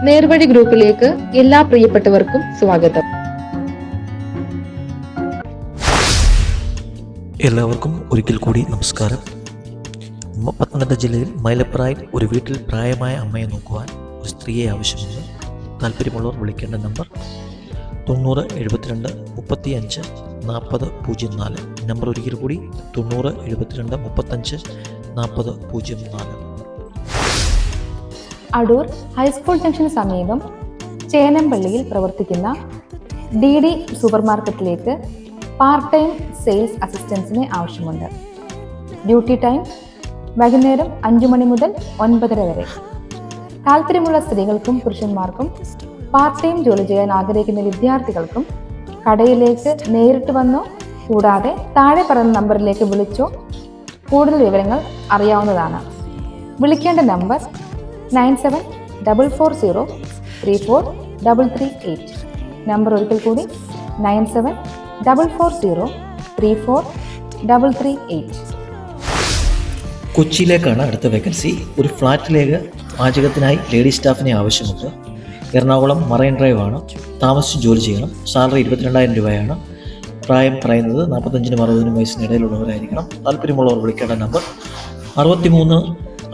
നേർവഴി ഗ്രൂപ്പിലേക്ക് എല്ലാ പ്രിയപ്പെട്ടവർക്കും സ്വാഗതം. എല്ലാവർക്കും ഒരിക്കൽ കൂടി നമസ്കാരം. പത്തനംതിട്ട ജില്ലയിൽ മൈലപ്രായിൽ ഒരു വീട്ടിൽ പ്രായമായ അമ്മയെ നോക്കുവാൻ ഒരു സ്ത്രീയെ ആവശ്യമുണ്ട്. താല്പര്യമുള്ളവർ വിളിക്കേണ്ട നമ്പർ 90 72 35 40 04. നമ്പർ ഒരിക്കൽ കൂടി 90 72 35 40 04. അടൂർ ഹൈസ്കൂൾ ജംഗ്ഷന് സമീപം ചേനമ്പള്ളിയിൽ പ്രവർത്തിക്കുന്ന DD സൂപ്പർ മാർക്കറ്റിലേക്ക് പാർട്ട് ടൈം സെയിൽസ് അസിസ്റ്റൻസിന് ആവശ്യമുണ്ട്. ഡ്യൂട്ടി ടൈം വൈകുന്നേരം 5 മണി മുതൽ 9:30 വരെ. താല്പര്യമുള്ള സ്ത്രീകൾക്കും പുരുഷന്മാർക്കും പാർട്ട് ടൈം ജോലി ചെയ്യാൻ ആഗ്രഹിക്കുന്ന വിദ്യാർത്ഥികൾക്കും കടയിലേക്ക് നേരിട്ട് വന്നോ കൂടാതെ താഴെ പറയുന്ന നമ്പറിലേക്ക് വിളിച്ചോ കൂടുതൽ വിവരങ്ങൾ അറിയാവുന്നതാണ്. വിളിക്കേണ്ട നമ്പർ 9744034338. നമ്പർ ഒരിക്കൽ കൂടി 9744034338. കൊച്ചിയിലേക്കാണ് അടുത്ത വേക്കൻസി. ഒരു ഫ്ലാറ്റിലേക്ക് പാചകത്തിനായി ലേഡി സ്റ്റാഫിനെ ആവശ്യമുണ്ട്. എറണാകുളം മറൈൻ ഡ്രൈവ് ആണ്. താമസിച്ച് ജോലി ചെയ്യണം. സാലറി 22,000 രൂപയാണ്. പ്രായം പറയുന്നത് 45-നും 60-നും വയസ്സിനിടയിലുള്ളവരായിരിക്കണം. താല്പര്യമുള്ളവർ വിളിക്കേണ്ട നമ്പർ 63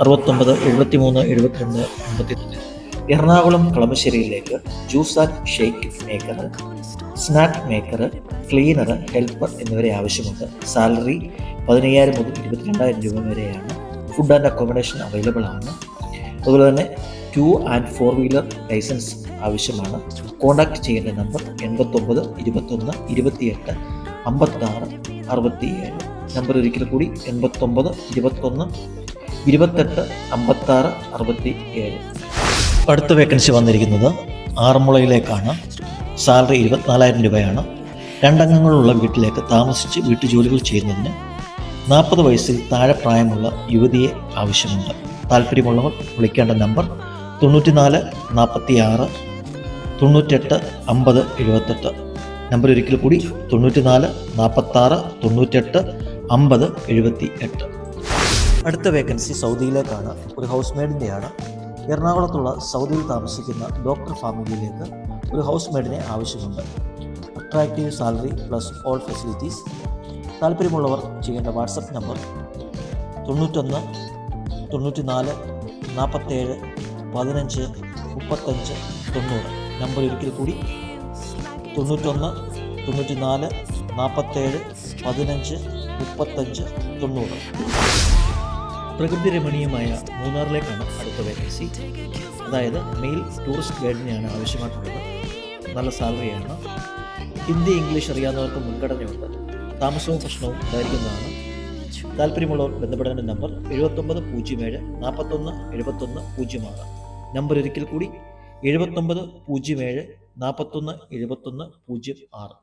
69 73 72 54. എറണാകുളം കളമശ്ശേരിയിലേക്ക് juice and shake maker, snack maker, cleaner, helper എന്നിവരെ ആവശ്യമുണ്ട്. സാലറി 15,000 മുതൽ 22,000 രൂപ വരെയാണ്. ഫുഡ് ആൻഡ് അക്കോമഡേഷൻ അവൈലബിൾ ആണ്. അതുപോലെ തന്നെ 2 and 4 വീലർ ലൈസൻസ് ആവശ്യമാണ്. കോൺടാക്ട് ചെയ്യേണ്ട നമ്പർ 89 21 28 56 67. നമ്പർ ഒരിക്കൽ കൂടി 89 21 28 56 67. അടുത്ത വേക്കൻസി വന്നിരിക്കുന്നത് ആറന്മുളയിലേക്കാണ്. സാലറി 24,000 രൂപയാണ്. 2 അംഗങ്ങളുള്ള വീട്ടിലേക്ക് താമസിച്ച് വീട്ടുജോലികൾ ചെയ്യുന്നതിന് 40 വയസ്സിൽ താഴെ പ്രായമുള്ള യുവതിയെ ആവശ്യമുണ്ട്. താല്പര്യമുള്ളവർ വിളിക്കേണ്ട നമ്പർ 94 46 98 50 78. നമ്പർ ഒരിക്കൽ കൂടി 94 46 98 50 78. അടുത്ത വേക്കൻസി സൗദിയിലേക്കാണ്. ഒരു ഹൗസ് മെയ്ഡിൻ്റെയാണ്. എറണാകുളത്തുള്ള സൗദിയിൽ താമസിക്കുന്ന ഡോക്ടർ ഫാമിലിയിലേക്ക് ഒരു ഹൗസ് മെയ്ഡിനെ ആവശ്യമുണ്ട്. Attractive salary plus all facilities. താല്പര്യമുള്ളവർ ചെയ്യേണ്ട വാട്സപ്പ് നമ്പർ 91 94 47 15 35 90. നമ്പർ ഒരിക്കൽ കൂടി 91 94 47 15 35 90. പ്രകൃതി രമണീയമായ മൂന്നാറിലേക്കാണ് അടുത്ത വേക്കൻസി. അതായത് മെയിൽ ടൂറിസ്റ്റ് ഗൈഡിനെയാണ് ആവശ്യമായിട്ടുള്ളത്. നല്ല സാലറിയാണ്. ഹിന്ദി ഇംഗ്ലീഷ് അറിയാവുന്നവർക്ക് മുൻഗണനയുണ്ട്. താമസവും ഭക്ഷണവും ഉണ്ടായിരിക്കുന്നതാണ്. താല്പര്യമുള്ളവർ ബന്ധപ്പെടേണ്ട നമ്പർ 79 07 41 71 06. നമ്പർ ഒരിക്കൽ കൂടി 79 07 41 71 06.